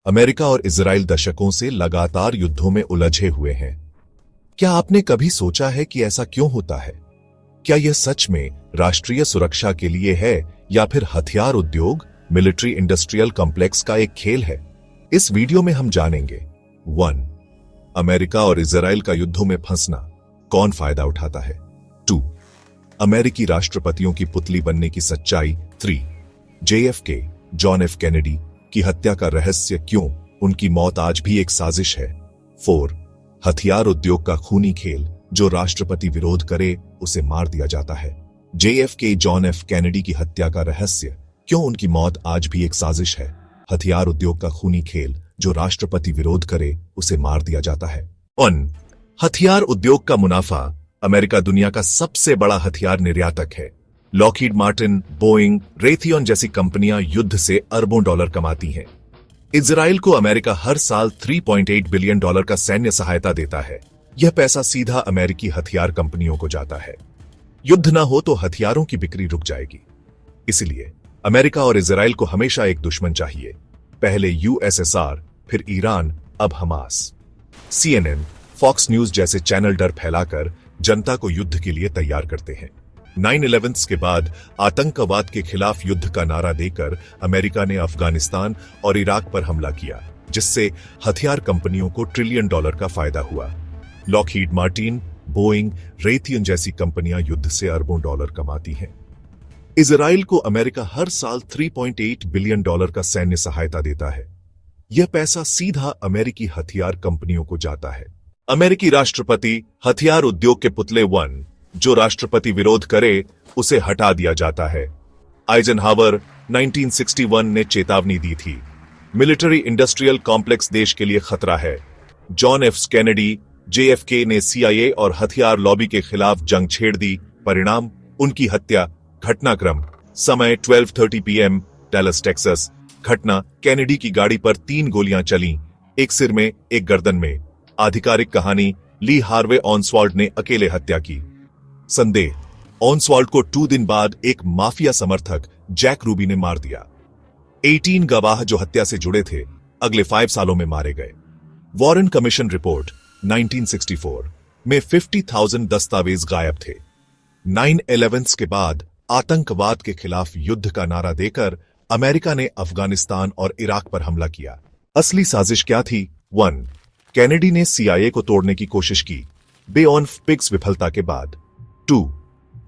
America और Israel दशकों से लगातार युद्धों में उलझे हुए हैं। क्या आपने कभी सोचा है कि ऐसा क्यों होता है? क्या यह सच में राष्ट्रीय सुरक्षा के लिए है या फिर हथियार उद्योग, मिलिट्री इंडस्ट्रियल कॉम्प्लेक्स का एक खेल है? इस वीडियो में हम जानेंगे 1. अमेरिका और इजराइल का युद्धों में फंसना, कौन फायदा उठाता है? 2. अमेरिकी राष्ट्रपतियों की पुतली बनने की सच्चाई। 3. JFK, जॉन एफ कैनेडी की हत्या का रहस्य, क्यों उनकी मौत आज भी एक साजिश है? 4. हथियार उद्योग का खूनी खेल, जो राष्ट्रपति विरोध करे उसे मार दिया जाता है। JFK, जॉन एफ कैनेडी की हत्या का रहस्य, क्यों उनकी मौत आज भी एक साजिश है? हथियार उद्योग का खूनी खेल, जो राष्ट्रपति विरोध करे उसे मार दिया जाता है। 1. हथियार उद्योग का मुनाफा। अमेरिका दुनिया का सबसे बड़ा हथियार निर्यातक है। लॉकहीड मार्टिन, बोइंग, रेथियन जैसी कंपनियां युद्ध से अरबों डॉलर कमाती हैं। इजराइल को अमेरिका हर साल $3.8 बिलियन का सैन्य सहायता देता है। यह पैसा सीधा अमेरिकी हथियार कंपनियों को जाता है। युद्ध न हो तो हथियारों की बिक्री रुक जाएगी। इसलिए अमेरिका और इजराइल को हमेशा एक दुश्मन चाहिए। पहले USSR, फिर ईरान, अब हमास। CNN, फॉक्स न्यूज जैसे चैनल डर फैलाकर जनता को युद्ध के लिए तैयार करते हैं। 9/11 के बाद आतंकवाद के खिलाफ युद्ध का नारा देकर अमेरिका ने अफगानिस्तान और इराक पर हमला किया, जिससे हथियार कंपनियों को $1 ट्रिलियन का फायदा हुआ। लॉकहीड मार्टिन, बोइंग, रेथियन जैसी कंपनियां युद्ध से अरबों डॉलर कमाती हैं। इजराइल को अमेरिका हर साल $3.8 बिलियन का सैन्य सहायता देता है। यह पैसा सीधा अमेरिकी हथियार कंपनियों को जाता है। अमेरिकी राष्ट्रपति हथियार उद्योग के पुतले 1, जो राष्ट्रपति विरोध करे उसे हटा दिया जाता है। आइजनहावर 1961 ने चेतावनी दी थी, मिलिट्री इंडस्ट्रियल कॉम्प्लेक्स देश के लिए खतरा है। जॉन एफ कैनेडी, JFK ने CIA और हथियार लॉबी के खिलाफ जंग छेड़ दी। परिणाम, उनकी हत्या। घटनाक्रम, समय 12:30 PM, डैलस, टेक्सास। घटना, कैनेडी की गाड़ी पर 3 गोलियां चलीं, एक सिर में, एक गर्दन में। आधिकारिक कहानी, ली हार्वे ऑसवाल्ड ने अकेले हत्या की। संदेह, ऑसवाल्ड को 2 दिन बाद एक माफिया समर्थक जैक रूबी ने मार दिया। 18 गवाह जो हत्या से जुड़े थे अगले 5 सालों में मारे गए। वॉरेन कमीशन रिपोर्ट 1964 में 50,000 दस्तावेज गायब थे। 9/11 के बाद आतंकवाद के खिलाफ युद्ध का नारा देकर अमेरिका ने अफगानिस्तान और इराक पर हमला किया। असली साजिश क्या थी? 1. कैनेडी ने CIA को तोड़ने की कोशिश की, बे ऑन पिग्स विफलता के बाद। 2.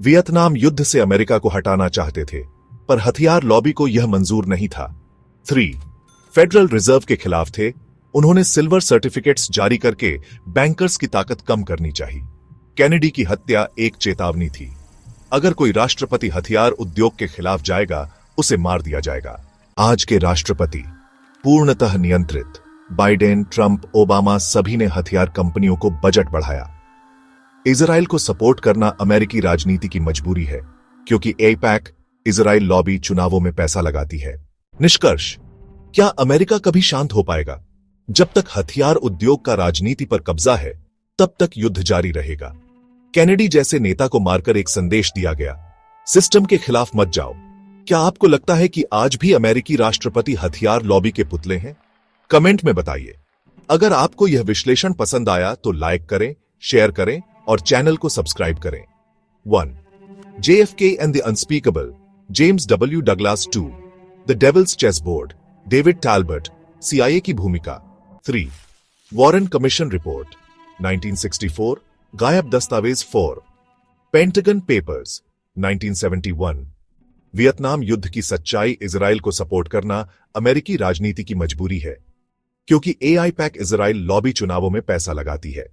वियतनाम युद्ध से अमेरिका को हटाना चाहते थे, पर हथियार लॉबी को यह मंजूर नहीं था। 3. फेडरल रिजर्व के खिलाफ थे, उन्होंने सिल्वर सर्टिफिकेट्स जारी करके बैंकर्स की ताकत कम करनी चाहिए। कैनेडी की हत्या एक चेतावनी थी, अगर कोई राष्ट्रपति हथियार उद्योग के खिलाफ जाएगा उसे मार दिया जाएगा। आज के राष्ट्रपति पूर्णतः नियंत्रित, बाइडेन, ट्रंप, ओबामा सभी ने हथियार कंपनियों को बजट बढ़ाया। इजराइल को सपोर्ट करना अमेरिकी राजनीति की मजबूरी है, क्योंकि AIPAC, इजराइल लॉबी, चुनावों में पैसा लगाती है। निष्कर्ष, क्या अमेरिका कभी शांत हो पाएगा? जब तक हथियार उद्योग का राजनीति पर कब्जा है, तब तक युद्ध जारी रहेगा। कैनेडी जैसे नेता को मारकर एक संदेश दिया गया, सिस्टम के खिलाफ मत जाओ। क्या आपको लगता है कि आज भी अमेरिकी राष्ट्रपति हथियार लॉबी के पुतले हैं? कमेंट में बताइए। अगर आपको यह विश्लेषण पसंद आया तो लाइक करें, शेयर करें और चैनल को सब्सक्राइब करें। 1. JFK and the Unspeakable, James W. Douglass. 2. The Devil's Chessboard, David Talbot, CIA की भूमिका। 3. वॉरेन कमीशन रिपोर्ट 1964, गायब दस्तावेज। 4. पेंटागन पेपर्स 1971, वियतनाम युद्ध की सच्चाई। इजराइल को सपोर्ट करना अमेरिकी राजनीति की मजबूरी है, क्योंकि AIPAC इजराइल लॉबी चुनावों में पैसा लगाती है।